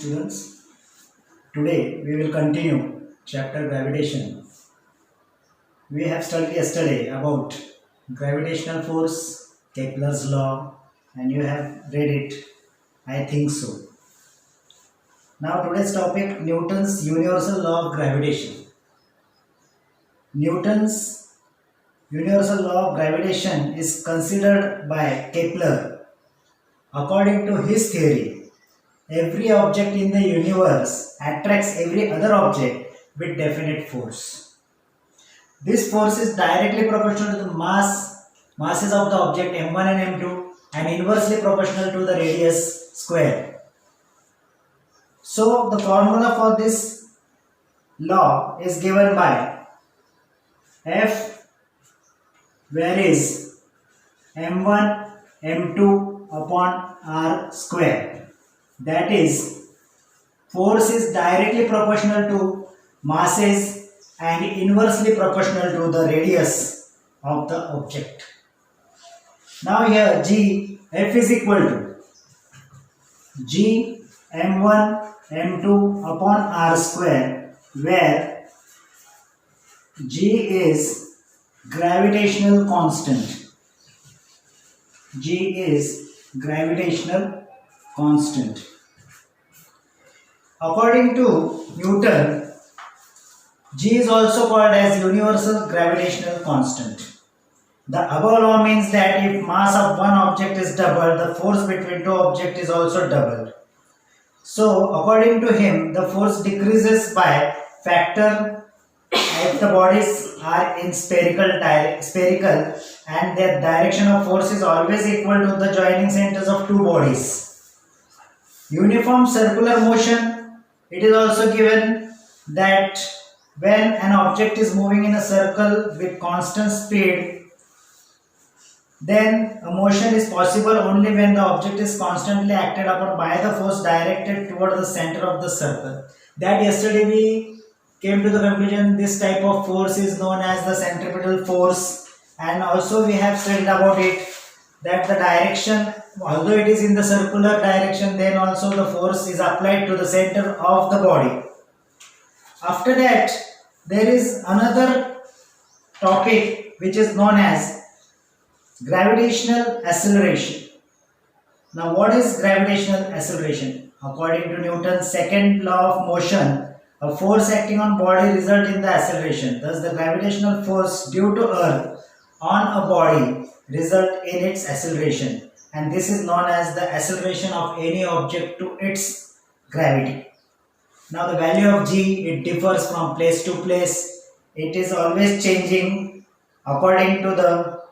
students. Today we will continue chapter gravitation. We have studied yesterday about gravitational force, Kepler's law, and you have read it. I think so. Now today's topic, Newton's universal law of gravitation. Newton's universal law of gravitation is considered by Kepler. According to his theory, every object in the universe attracts every other object with definite force. This force is directly proportional to the masses of the object m1 and m2 and inversely proportional to the radius square. So the formula for this law is given by F, where is m1 m2 upon r square. That is, force is directly proportional to masses and inversely proportional to the radius of the object. Now here G, F is equal to G m1 m2 upon r square, where G is gravitational constant. G is gravitational constant. According to Newton, G is also called as universal gravitational constant. The above law means that if mass of one object is doubled, the force between two objects is also doubled. So, according to him, the force decreases by factor if the bodies are in spherical and their direction of force is always equal to the joining centers of two bodies. Uniform circular motion, it is also given that when an object is moving in a circle with constant speed, then a motion is possible only when the object is constantly acted upon by the force directed toward the center of the circle. That yesterday we came to the conclusion this type of force is known as the centripetal force, and also we have studied about it that the direction, although it is in the circular direction, then also the force is applied to the center of the body. After that, there is another topic which is known as gravitational acceleration. Now, what is gravitational acceleration? According to Newton's second law of motion, a force acting on body results in the acceleration. Thus, the gravitational force due to Earth on a body result in its acceleration, and this is known as the acceleration of any object to its gravity. Now the value of G, it differs from place to place. It is always changing according to the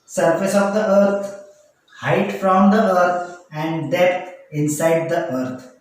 surface of the earth, height from the earth and depth inside the earth.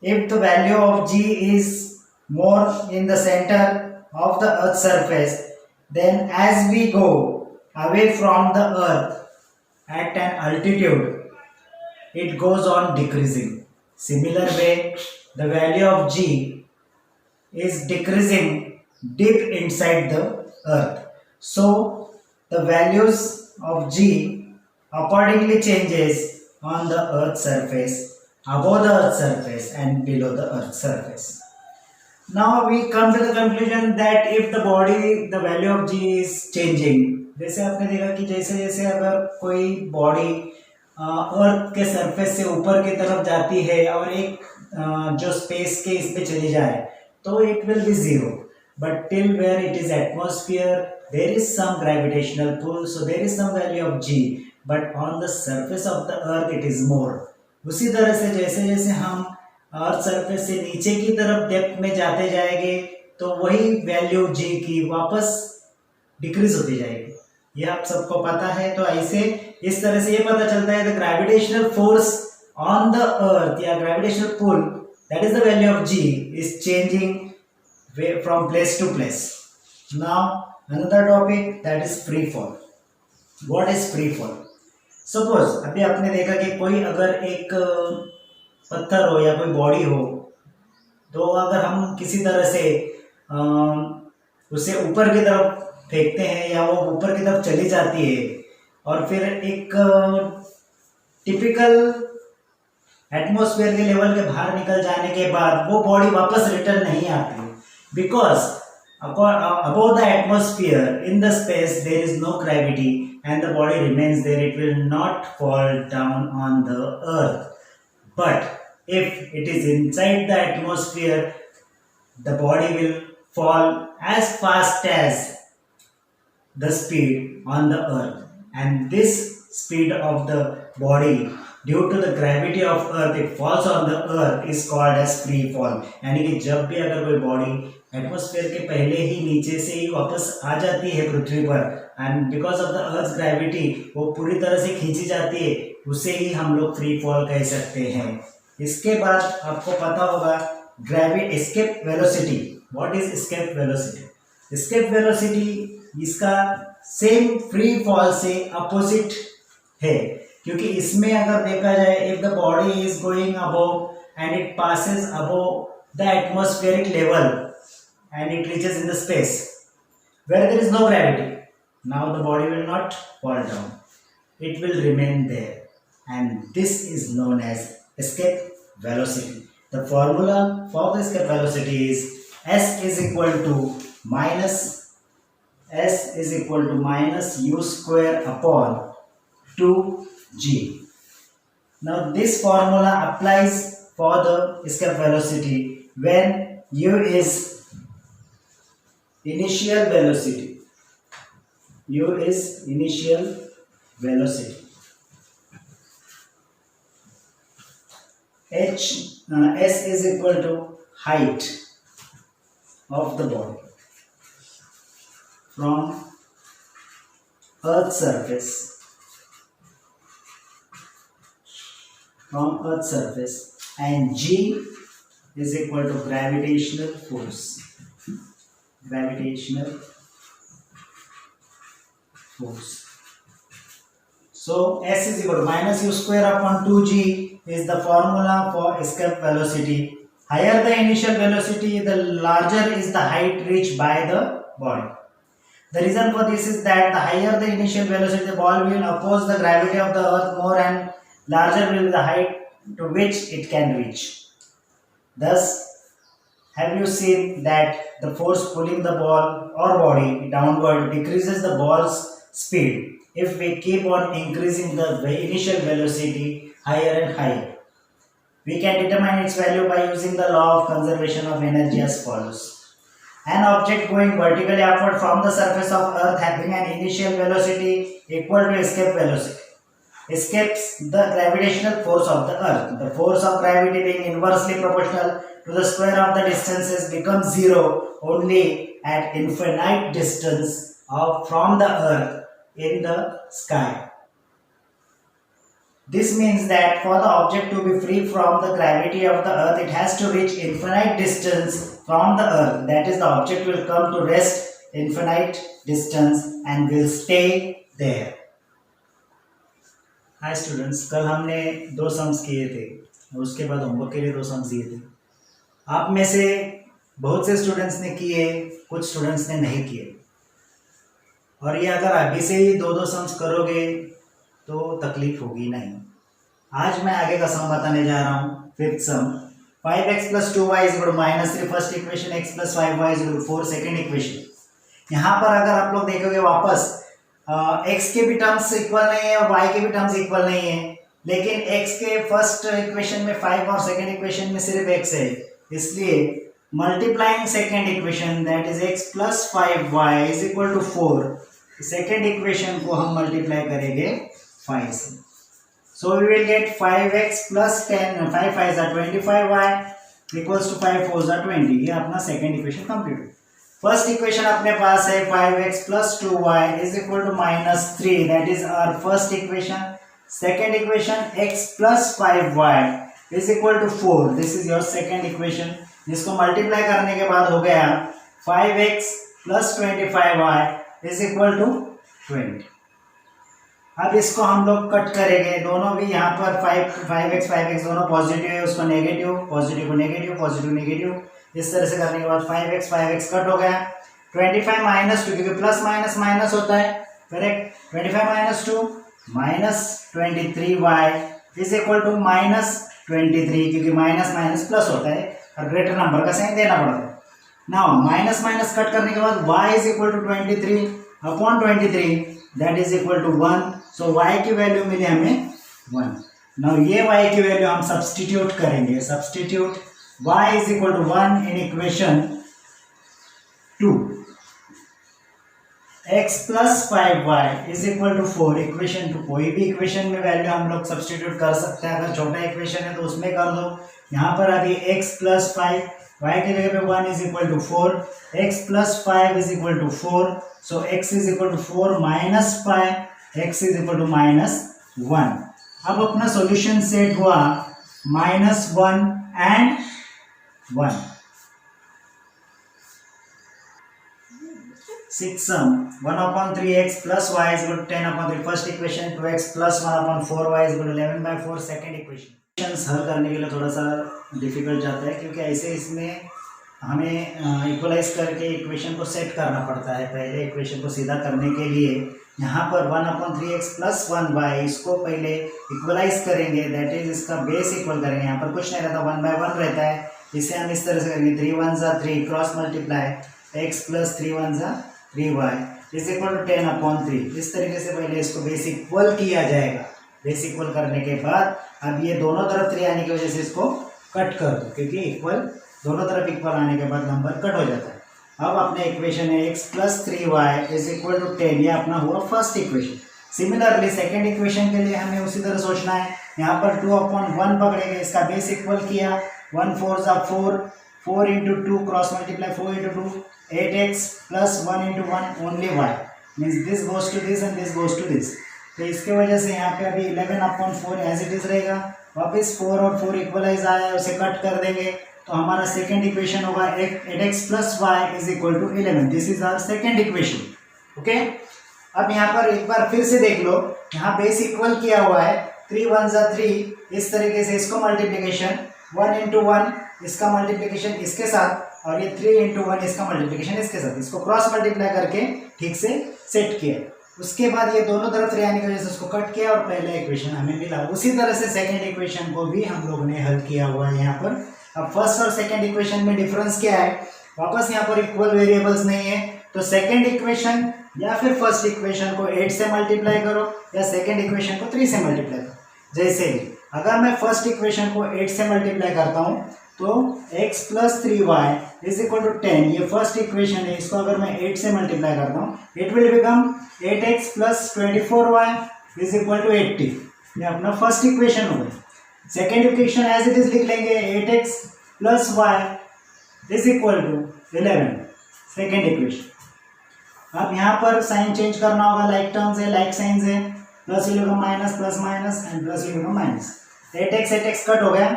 If the value of G is more in the center of the earth's surface, then as we go away from the earth at an altitude, it goes on decreasing. Similar way, the value of G is decreasing deep inside the earth. So, the values of G accordingly changes on the earth's surface, above the earth's surface and below the earth's surface. Now we come to the conclusion that if the body, the value of G is changing, जैसे आपने देखा कि जैसे जैसे अगर कोई body earth के surface से ऊपर की तरफ जाती है और एक जो स्पेस के इसमें चली जाए तो it will be zero, but till where it is atmosphere there is some gravitational pull, so there is some value of G, but on the surface of the earth it is more. उसी तरह से जैसे जैसे हम earth surface से नीचे की तरफ डेप्थ में जाते जाएंगे तो वही वैल्यू G की वापस डिक्रीज होती जाएगी. ये आप सबको पता है. तो ऐसे इस तरह से ये पता चलता है the gravitational force on the earth या gravitational pull, that is the value of G, is changing from place to place. Now another topic, that is free fall. What is free fall? Suppose अभी आपने देखा कि कोई अगर एक पत्थर हो या कोई बॉडी हो, तो अगर हम किसी तरह से उसे ऊपर की तरफ फेंकते हैं या वो ऊपर की तरफ चली जाती है और फिर एक टिपिकल एटमॉस्फेयर के लेवल के बाहर निकल जाने के बाद वो बॉडी वापस रिटर्न नहीं आती, because above the atmosphere in the space there is no gravity and the body remains there. It will not fall down on the earth. But if it is inside the atmosphere, the body will fall as fast as the speed on the earth, and this speed of the body due to the gravity of earth it falls on the earth is called as free fall. यानी कि जब भी अगर कोई body atmosphere के पहले ही नीचे से ही वापस आ जाती है पृथ्वी पर, and because of the earth gravity वो पूरी तरह से खींची जाती है, उसे ही हम लोग फ्री फॉल कह सकते हैं. इसके बाद आपको पता होगा gravity escape velocity. What is escape velocity? Escape velocity इसका सेम फ्री फॉल से अपोजिट है, क्योंकि इसमें अगर देखा जाए if the body is going above and it passes above the atmospheric level and it reaches in the space where there is no gravity, now the body will not fall down, it will remain there, and this is known as escape velocity. The formula for the escape velocity is s is equal to minus u square upon 2g. Now this formula applies for the escape velocity when u is initial velocity. U is initial velocity. S is equal to height of the body from Earth's surface. And G is equal to gravitational force. So S is equal to minus u square upon 2g is the formula for escape velocity. Higher the initial velocity, the larger is the height reached by the body. The reason for this is that the higher the initial velocity, the ball will oppose the gravity of the earth more, and larger will be the height to which it can reach. Thus, have you seen that the force pulling the ball or body downward decreases the ball's speed if we keep on increasing the initial velocity higher and higher? We can determine its value by using the law of conservation of energy as follows. An object going vertically upward from the surface of earth having an initial velocity equal to escape velocity escapes the gravitational force of the earth. The force of gravity being inversely proportional to the square of the distances becomes zero only at infinite distance from the earth in the sky. This means that for the object to be free from the gravity of the earth, it has to reach infinite distance from the earth. That is, the object will come to rest infinite distance and will stay there. Hi students, कल हमने 2 sums किए थे और उसके बाद homework के लिए 2 sums दिए थे. आप में से बहुत से स्टूडेंट्स ने किए, कुछ स्टूडेंट्स ने नहीं किए, और ये अगर आगे से ही 2-2 सम्स करोगे तो तकलीफ होगी नहीं. आज मैं आगे का सम बताने जा रहा हूँ. फिफ्थ सम 5x + 2y = -3 first equation, x + 5y = 4 second equation. यहाँ पर अगर आप लोग देखोगे वापस x के भी टर्म्स इक्वल नहीं है और y के भी टर्म्स इक्वल नहीं है, लेकिन x के फर्स्ट इक्वेशन में 5 और सेकेंड इक्वेशन में सिर्फ x है, इसलिए multiplying second equation that is x + 5y = 4, second equation को हम मल्टीप्लाई करेंगे 5 से. So we will get 5x + 10 5 5 25y = 5 4 20. ये अपना सेकेंड इक्वेशन कंप्लीट हो. फर्स्ट इक्वेशन अपने पास है 5x + 2y = -3, that is our first equation. Second equation x + 5y = 4, this is your second equation, जिसको मल्टीप्लाई करने के बाद हो गया 5x + 25y = 20. अब इसको हम लोग कट करेंगे, दोनों भी यहाँ पर 5x दोनों पॉजिटिव है, उसको नेगेटिव, पॉजिटिव को नेगेटिव, पॉजिटिव नेगेटिव, इस तरह से करने के बाद 5x कट हो गया. 25 - 2, क्योंकि प्लस माइनस माइनस होता है, करेक्ट. 25 - 2 -23y = 23, क्योंकि माइनस माइनस प्लस होता है और ग्रेटर नंबर का साइन देना पड़ता है। नाउ माइनस माइनस कट करने के बाद y is equal to 23 upon 23 that is equal to 1। So y की वैल्यू मिली हमें 1। नाउ ये y की वैल्यू हम सब्सटीट्यूट करेंगे। Substitute y is equal to 1 in equation 2, x plus 5y is equal to 4। Equation 2, कोई भी इक्वेशन में वैल्यू हम लोग सब्सटीट्यूट कर सकते हैं। अगर छोटा इक्वेशन है तो उसमें कर दो। यहाँ पर अभी x प्लस 5, y की जगह पे 1 is equal to 4, x plus 5 is equal to 4। So x is equal to 4 minus 5, x is equal to minus 1। अब अपना सॉल्यूशन सेट हुआ minus 1 and 1। 6 sum 1 upon 3x plus y is equal to 10 upon 3 first equation, 2x plus 1 upon 4y is equal to 11 by 4 second equation. हल करने के लिए थोड़ा सा difficult जाता है क्योंकि ऐसे इसमें हमें इक्वलाइज करके इक्वेशन को सेट करना पड़ता है। पहले इक्वेशन को सीधा करने के लिए यहाँ पर 1 upon 3x plus 1y इसको पहले इक्वलाइज करेंगे, दैट इज इसका बेस इक्वल करेंगे। यहाँ पर कुछ नहीं रहता, 1 by 1 रहता है। इसे हम इस तरह से करेंगे 3 1 जा 3 क्रॉस मल्टीप्लाई x प्लस 3 1 जा 3y is equal to 10 upon 3। इस तरीके से पहले इसको बेस इक्वल किया जाएगा। बेस इक्वल करने के बाद अब ये दोनों तरफ 3 आने की वजह से इसको कट कर दो, क्योंकि इक्वल दोनों तरफ इक्वल आने के बाद नंबर कट हो जाता है। अब अपने इक्वेशन है x plus 3y is equal to 10, ये अपना हुआ first equation. Similarly second equation के लिए हमें उसी तरह सोचना है। यहाँ पर 2 अपॉन 1 पकड़ेंगे, इसका बेस इक्वल किया, 1 4 जा 4, 4 into 2 cross multiply 4 into 2 8x plus 1 into 1 only y means this goes to this and this goes to this. तो इसके वजह से यहाँ पे अभी 11 अपॉन 4 एज इट इज रहेगा। वापस 4 और 4 इक्वलाइज आया है, उसे कट कर देंगे तो हमारा सेकेंड इक्वेशन होगा 8x plus y is equal to 11। This is our second equation. Okay, अब यहाँ पर एक बार फिर से देख लो, यहाँ बेस इक्वल किया हुआ है, 3 1 जा 3, इस तरीके से इसको मल्टीप्लीकेशन 1 इंटू 1 इसका मल्टीप्लीकेशन इसके साथ और ये 3 इंटू 1 इसका मल्टीप्लीकेशन इसके साथ, इसको क्रॉस मल्टीप्लाई करके ठीक से सेट किया। उसके बाद ये दोनों तरफ 3 आने की वजह से उसको कट किया और पहला इक्वेशन हमें मिला। उसी तरह से सेकंड इक्वेशन को भी हम लोगों ने हल किया हुआ है यहाँ पर। अब फर्स्ट और सेकंड इक्वेशन में डिफरेंस क्या है, वापस यहाँ पर इक्वल वेरिएबल्स नहीं है, तो सेकंड इक्वेशन या फिर फर्स्ट इक्वेशन को 8 से मल्टीप्लाई करो या सेकंड इक्वेशन को 3 से मल्टीप्लाई करो। जैसे अगर मैं फर्स्ट इक्वेशन को 8 से मल्टीप्लाई करता हूँ तो x plus 3y is equal to 10, ये फर्स्ट इक्वेशन है, इसको अगर मैं 8 से मल्टीप्लाई करता हूँ it will become 8x plus 24y is equal to 80। ये अपना फर्स्ट इक्वेशन हो गया। Second equation as it is लिख लेंगे 8x प्लस y is equal to 11, second equation. अब यहाँ पर साइन चेंज करना होगा, लाइक टर्म्स है, लाइक साइंस है, plus will become minus, plus minus and plus will become minus. 8x cut हो गया,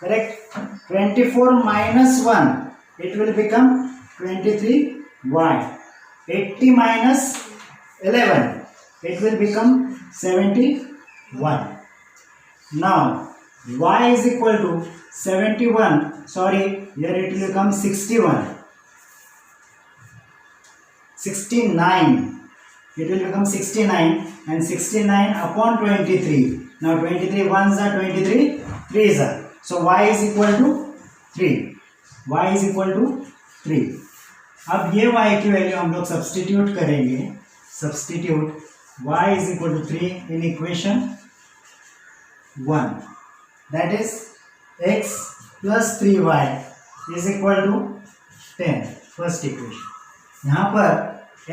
correct. 24 minus 1 it will become 23y। 80 minus 11 it will become 71। Now y is equal to 71, sorry here it will become 61, 69, it will become 69 and 69 upon 23. Now 23 ones are 23 threes are, so y is equal to 3, y is equal to 3। अब ये y की value हम लोग substitute करेंगे, substitute y is equal to 3 in equation 1, that is x plus 3y is equal to 10, first equation. यहाँ पर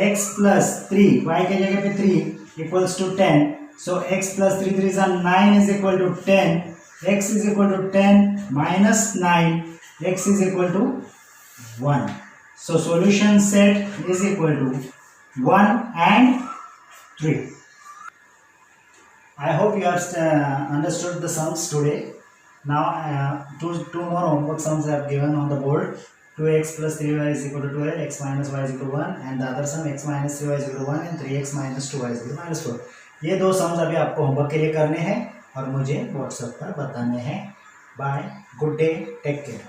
x plus 3, y के जगह पे 3 equals to 10, so x plus 3 3 is 9 is equal to 10, x is equal to 10 minus 9, x is equal to 1, so solution set is equal to 1 and 3। I hope you have understood the sums today. Now two more homework sums I have given on the board. 2x plus 3y is equal to 12, x minus y is equal to 1 and the other sum x minus 3y is equal to 1 and 3x minus 2y is equal to minus 4। ये दो sums अभी आपको homework के लिए करने हैं और मुझे व्हाट्सएप पर बताने हैं। Bye, good day, take care.